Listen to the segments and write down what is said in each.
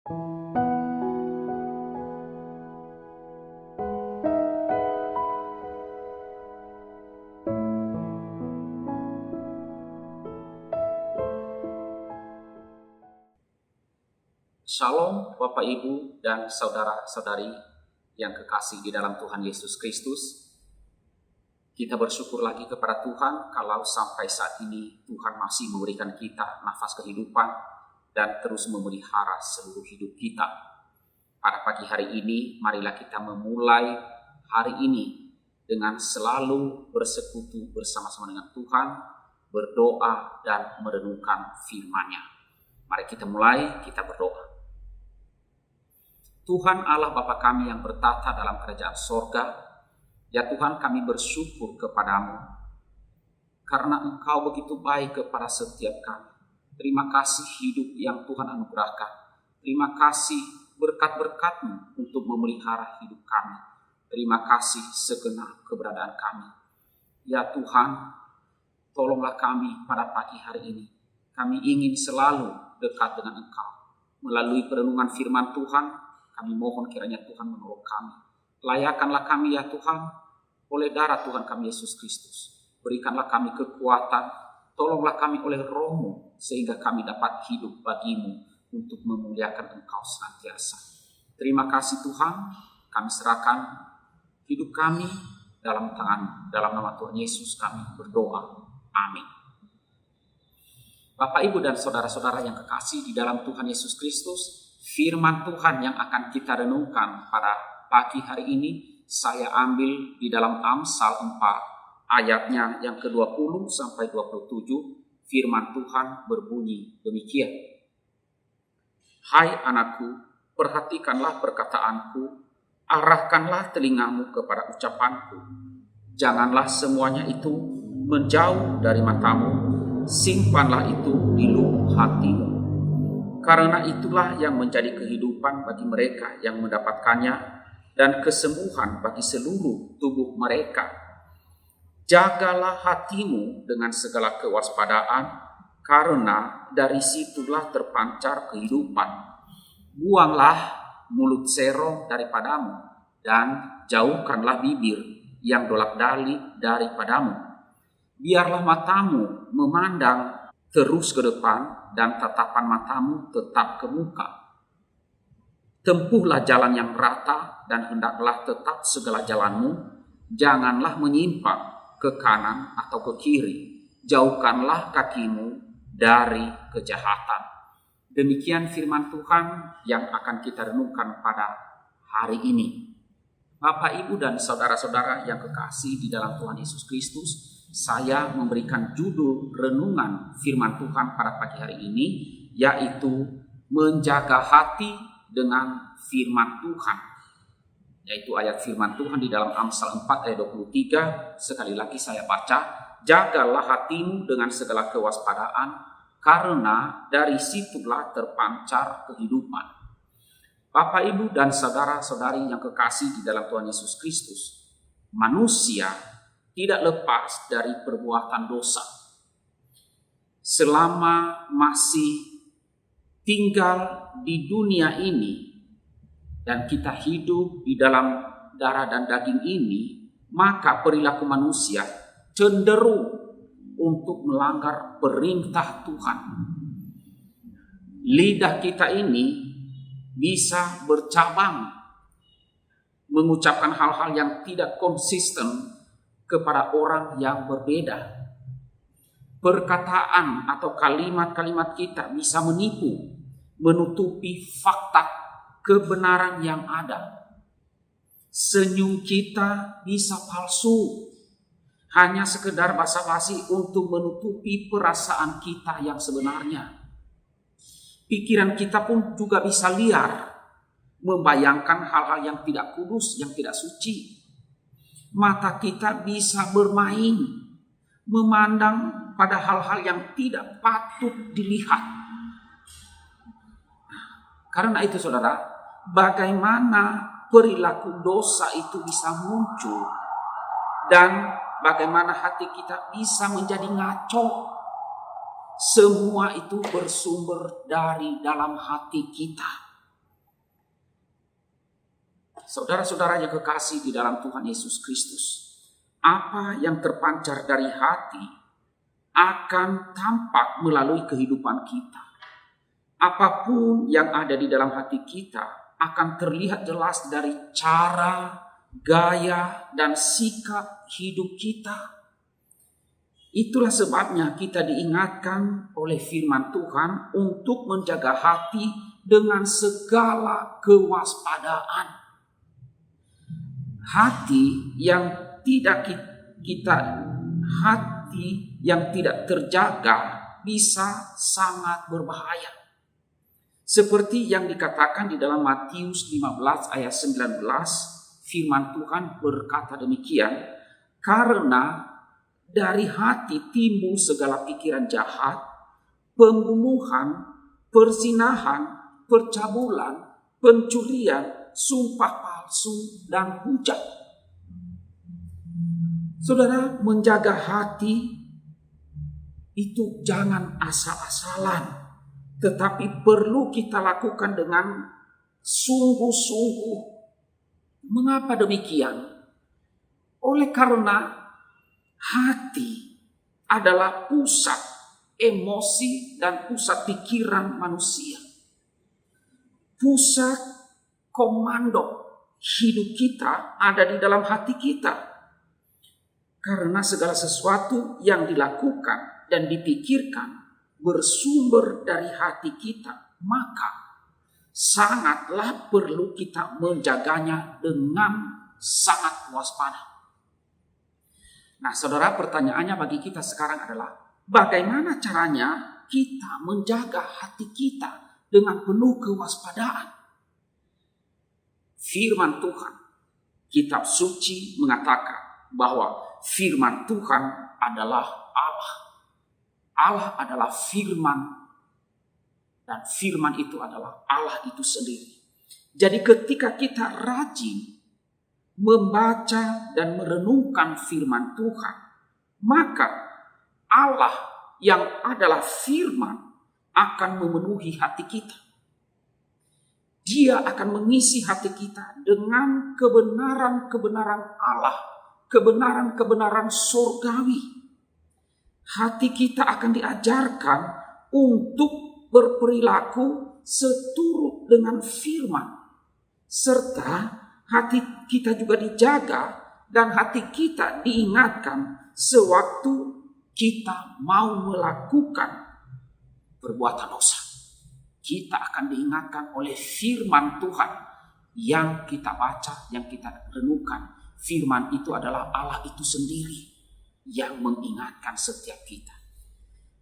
Shalom Bapak Ibu dan saudara-saudari yang kekasih di dalam Tuhan Yesus Kristus. Kita bersyukur lagi kepada Tuhan kalau sampai saat ini Tuhan masih memberikan kita nafas kehidupan dan terus memelihara seluruh hidup kita. Pada pagi hari ini, marilah kita memulai hari ini dengan selalu bersekutu bersama-sama dengan Tuhan, berdoa dan merenungkan firman-Nya. Mari kita mulai, kita berdoa. Tuhan Allah Bapa kami yang bertata dalam kerajaan sorga, ya Tuhan, kami bersyukur kepadamu karena Engkau begitu baik kepada setiap kami. Terima kasih hidup yang Tuhan anugerahkan. Terima kasih berkat-berkat-Mu untuk memelihara hidup kami. Terima kasih segenap keberadaan kami. Ya Tuhan, tolonglah kami pada pagi hari ini. Kami ingin selalu dekat dengan Engkau. Melalui perenungan firman Tuhan, kami mohon kiranya Tuhan menolong kami. Layakanlah kami ya Tuhan, oleh darah Tuhan kami Yesus Kristus. Berikanlah kami kekuatan, tolonglah kami oleh Roh-Mu, sehingga kami dapat hidup bagi-Mu untuk memuliakan Engkau senantiasa. Terima kasih Tuhan, kami serahkan hidup kami dalam tangan-Mu. Dalam nama Tuhan Yesus kami berdoa. Amin. Bapak, Ibu, dan saudara-saudara yang kekasih di dalam Tuhan Yesus Kristus, firman Tuhan yang akan kita renungkan pada pagi hari ini saya ambil di dalam Amsal 4 ayatnya yang ke-20 sampai 27. Firman Tuhan berbunyi demikian. Hai anakku, perhatikanlah perkataanku, arahkanlah telingamu kepada ucapanku. Janganlah semuanya itu menjauh dari matamu, simpanlah itu di lubuk hatimu. Karena itulah yang menjadi kehidupan bagi mereka yang mendapatkannya dan kesembuhan bagi seluruh tubuh mereka. Jagalah hatimu dengan segala kewaspadaan, karena dari situlah terpancar kehidupan. Buanglah mulut serong daripadamu dan jauhkanlah bibir yang dolak-dalik daripadamu. Biarlah matamu memandang terus ke depan dan tatapan matamu tetap ke muka. Tempuhlah jalan yang rata dan hendaklah tetap segala jalanmu. Janganlah menyimpang ke kanan atau ke kiri. Jauhkanlah kakimu dari kejahatan. Demikian firman Tuhan yang akan kita renungkan pada hari ini. Bapak, Ibu, dan saudara-saudara yang kekasih di dalam Tuhan Yesus Kristus, saya memberikan judul renungan firman Tuhan pada pagi hari ini, yaitu menjaga hati dengan firman Tuhan. Yaitu ayat firman Tuhan di dalam Amsal 4 ayat 23. Sekali lagi saya baca, jagalah hatimu dengan segala kewaspadaan, karena dari situlah terpancar kehidupan. Bapak, Ibu, dan saudara-saudari yang kekasih di dalam Tuhan Yesus Kristus, manusia tidak lepas dari perbuatan dosa. Selama masih tinggal di dunia ini dan kita hidup di dalam darah dan daging ini, maka perilaku manusia cenderung untuk melanggar perintah Tuhan. Lidah kita ini bisa bercabang, mengucapkan hal-hal yang tidak konsisten kepada orang yang berbeda. Perkataan atau kalimat-kalimat kita bisa menipu, menutupi fakta kebenaran yang ada. Senyum kita bisa palsu, hanya sekedar basa-basi untuk menutupi perasaan kita yang sebenarnya. Pikiran kita pun juga bisa liar, membayangkan hal-hal yang tidak kudus, yang tidak suci. Mata kita bisa bermain, memandang pada hal-hal yang tidak patut dilihat. Karena itu saudara, bagaimana perilaku dosa itu bisa muncul dan bagaimana hati kita bisa menjadi ngaco. Semua itu bersumber dari dalam hati kita. Saudara-saudara yang kekasih di dalam Tuhan Yesus Kristus, apa yang terpancar dari hati akan tampak melalui kehidupan kita. Apapun yang ada di dalam hati kita akan terlihat jelas dari cara, gaya, dan sikap hidup kita. Itulah sebabnya kita diingatkan oleh firman Tuhan untuk menjaga hati dengan segala kewaspadaan. Hati yang tidak terjaga bisa sangat berbahaya. Seperti yang dikatakan di dalam Matius 15 ayat 19, firman Tuhan berkata demikian, karena dari hati timbul segala pikiran jahat, pembunuhan, perzinahan, percabulan, pencurian, sumpah palsu, dan hujat. Saudara, menjaga hati itu jangan asal-asalan, tetapi perlu kita lakukan dengan sungguh-sungguh. Mengapa demikian? Oleh karena hati adalah pusat emosi dan pusat pikiran manusia. Pusat komando hidup kita ada di dalam hati kita. Karena segala sesuatu yang dilakukan dan dipikirkan bersumber dari hati kita, maka sangatlah perlu kita menjaganya dengan sangat waspada. Nah, saudara, pertanyaannya bagi kita sekarang adalah bagaimana caranya kita menjaga hati kita dengan penuh kewaspadaan? Firman Tuhan, kitab suci mengatakan bahwa firman Tuhan adalah Allah. Allah adalah firman, dan firman itu adalah Allah itu sendiri. Jadi ketika kita rajin membaca dan merenungkan firman Tuhan, maka Allah yang adalah firman akan memenuhi hati kita. Dia akan mengisi hati kita dengan kebenaran-kebenaran Allah, kebenaran-kebenaran surgawi. Hati kita akan diajarkan untuk berperilaku seturut dengan firman, serta hati kita juga dijaga dan hati kita diingatkan sewaktu kita mau melakukan perbuatan dosa. Kita akan diingatkan oleh firman Tuhan yang kita baca, yang kita renungkan. Firman itu adalah Allah itu sendiri yang mengingatkan setiap kita.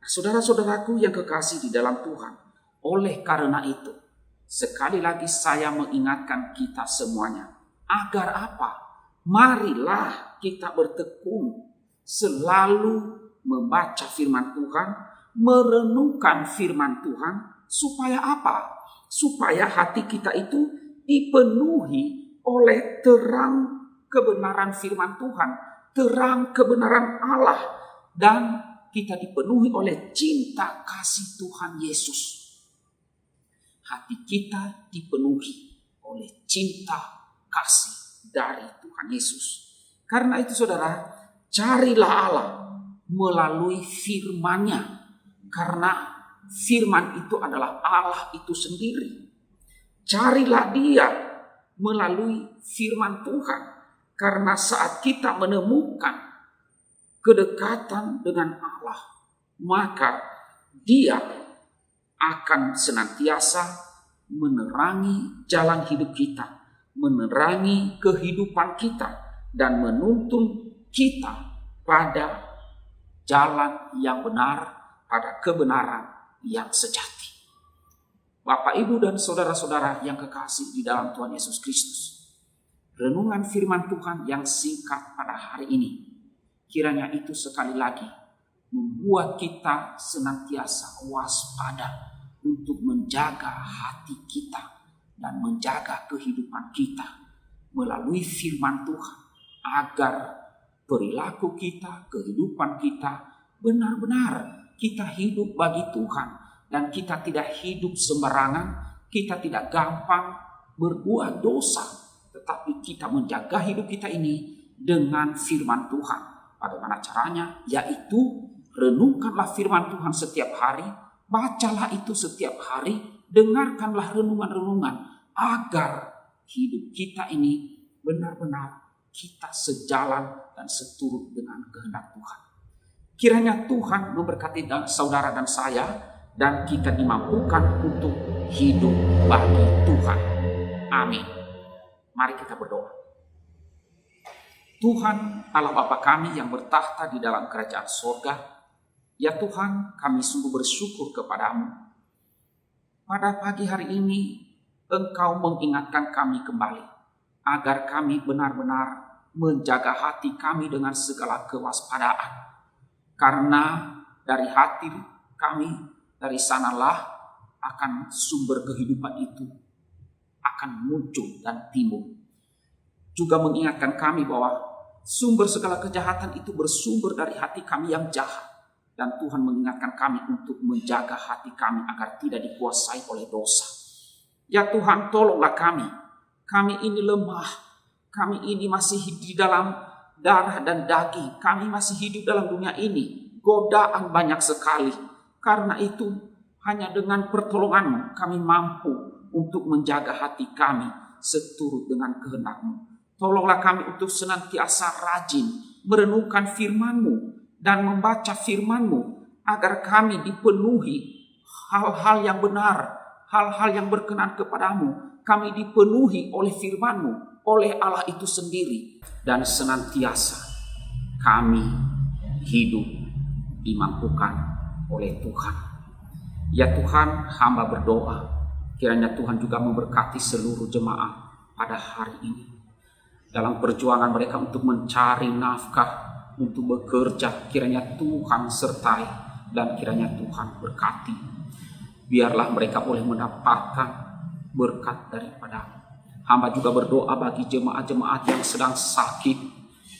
Nah, saudara-saudaraku yang kekasih di dalam Tuhan, oleh karena itu, sekali lagi saya mengingatkan kita semuanya. Agar apa? Marilah kita bertekun selalu membaca firman Tuhan, merenungkan firman Tuhan. Supaya apa? Supaya hati kita itu dipenuhi oleh terang kebenaran firman Tuhan, terang kebenaran Allah, dan kita dipenuhi oleh cinta kasih Tuhan Yesus. Hati kita dipenuhi oleh cinta kasih dari Tuhan Yesus. Karena itu saudara, carilah Allah melalui firman-Nya. Karena firman itu adalah Allah itu sendiri. Carilah Dia melalui firman Tuhan. Karena saat kita menemukan kedekatan dengan Allah, maka Dia akan senantiasa menerangi jalan hidup kita, menerangi kehidupan kita, dan menuntun kita pada jalan yang benar, pada kebenaran yang sejati. Bapak, Ibu, dan saudara-saudara yang kekasih di dalam Tuhan Yesus Kristus, renungan firman Tuhan yang singkat pada hari ini, kiranya itu sekali lagi membuat kita senantiasa waspada untuk menjaga hati kita dan menjaga kehidupan kita melalui firman Tuhan, agar perilaku kita, kehidupan kita benar-benar kita hidup bagi Tuhan, dan kita tidak hidup sembarangan, kita tidak gampang berbuat dosa, tetapi kita menjaga hidup kita ini dengan firman Tuhan. Bagaimana caranya? Yaitu renungkanlah firman Tuhan setiap hari, bacalah itu setiap hari, dengarkanlah renungan-renungan agar hidup kita ini benar-benar kita sejalan dan seturut dengan kehendak Tuhan. Kiranya Tuhan memberkati saudara dan saya, dan kita dimampukan untuk hidup bagi Tuhan. Amin. Mari kita berdoa. Tuhan Allah Bapa kami yang bertahta di dalam kerajaan sorga, ya Tuhan, kami sungguh bersyukur kepadamu. Pada pagi hari ini Engkau mengingatkan kami kembali agar kami benar-benar menjaga hati kami dengan segala kewaspadaan. Karena dari hati kami, dari sanalah akan sumber kehidupan itu akan muncul dan timbul. Juga mengingatkan kami bahwa sumber segala kejahatan itu bersumber dari hati kami yang jahat. Dan Tuhan mengingatkan kami untuk menjaga hati kami agar tidak dikuasai oleh dosa. Ya Tuhan, tolonglah kami. Kami ini lemah. Kami ini masih di dalam darah dan daging. Kami masih hidup dalam dunia ini. Godaan banyak sekali. Karena itu hanya dengan pertolongan-Mu kami mampu untuk menjaga hati kami seturut dengan kehendak-Mu. Tolonglah kami untuk senantiasa rajin merenungkan firman-Mu dan membaca firman-Mu agar kami dipenuhi hal-hal yang benar, hal-hal yang berkenan kepadamu. Kami dipenuhi oleh firman-Mu, oleh Allah itu sendiri. Dan senantiasa kami hidup dimampukan oleh Tuhan. Ya Tuhan, hamba berdoa, kiranya Tuhan juga memberkati seluruh jemaat pada hari ini. Dalam perjuangan mereka untuk mencari nafkah, untuk bekerja, kiranya Tuhan sertai dan kiranya Tuhan berkati. Biarlah mereka boleh mendapatkan berkat daripada-Mu. Hamba juga berdoa bagi jemaat-jemaat yang sedang sakit.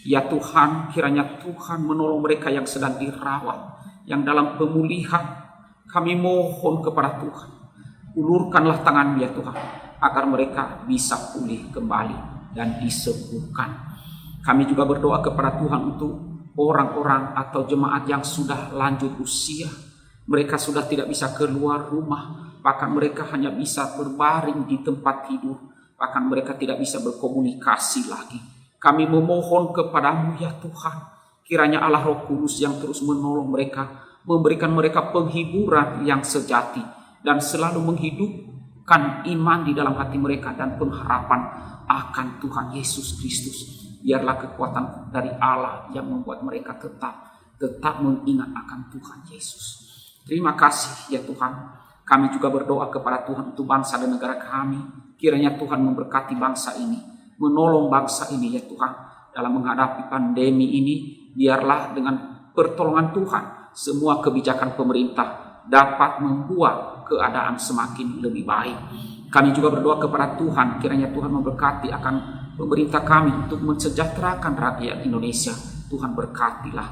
Ya Tuhan, kiranya Tuhan menolong mereka yang sedang dirawat, yang dalam pemulihan. Kami mohon kepada Tuhan, ulurkanlah tangan ya Tuhan, agar mereka bisa pulih kembali dan disembuhkan. Kami juga berdoa kepada Tuhan untuk orang-orang atau jemaat yang sudah lanjut usia. Mereka sudah tidak bisa keluar rumah, bahkan mereka hanya bisa berbaring di tempat tidur, bahkan mereka tidak bisa berkomunikasi lagi. Kami memohon kepada-Mu ya Tuhan, kiranya Allah Roh Kudus yang terus menolong mereka, memberikan mereka penghiburan yang sejati, dan selalu menghidupkan iman di dalam hati mereka dan pengharapan akan Tuhan Yesus Kristus. Biarlah kekuatan dari Allah yang membuat mereka tetap mengingat akan Tuhan Yesus. Terima kasih ya Tuhan. Kami juga berdoa kepada Tuhan untuk bangsa dan negara kami. Kiranya Tuhan memberkati bangsa ini, menolong bangsa ini ya Tuhan dalam menghadapi pandemi ini. Biarlah dengan pertolongan Tuhan semua kebijakan pemerintah dapat membuat keadaan semakin lebih baik. Kami juga berdoa kepada Tuhan, kiranya Tuhan memberkati akan pemerintah kami untuk mensejahterakan rakyat Indonesia. Tuhan berkatilah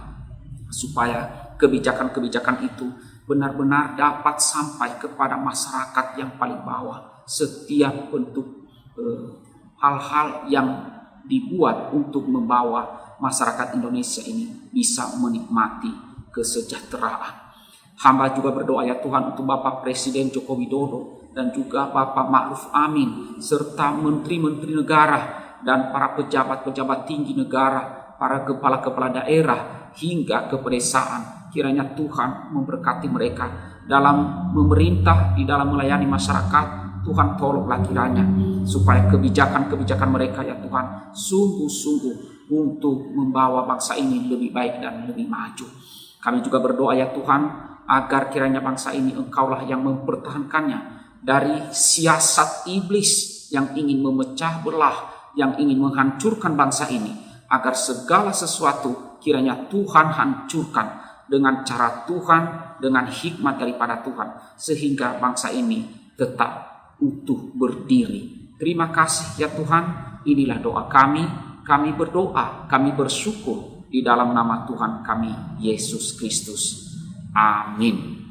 supaya kebijakan-kebijakan itu benar-benar dapat sampai kepada masyarakat yang paling bawah. Setiap bentuk hal-hal yang dibuat untuk membawa masyarakat Indonesia ini bisa menikmati kesejahteraan. Hamba juga berdoa ya Tuhan untuk Bapak Presiden Joko Widodo dan juga Bapak Ma'ruf Amin serta menteri-menteri negara dan para pejabat-pejabat tinggi negara, para kepala-kepala daerah hingga ke pedesaan. Kiranya Tuhan memberkati mereka dalam memerintah, di dalam melayani masyarakat. Tuhan tolonglah kiranya supaya kebijakan-kebijakan mereka ya Tuhan sungguh-sungguh untuk membawa bangsa ini lebih baik dan lebih maju. Kami juga berdoa ya Tuhan agar kiranya bangsa ini Engkaulah yang mempertahankannya dari siasat iblis yang ingin memecah belah, yang ingin menghancurkan bangsa ini, agar segala sesuatu kiranya Tuhan hancurkan dengan cara Tuhan, dengan hikmat daripada Tuhan, sehingga bangsa ini tetap utuh berdiri. Terima kasih ya Tuhan, inilah doa kami berdoa, kami bersyukur di dalam nama Tuhan kami Yesus Kristus. Amin.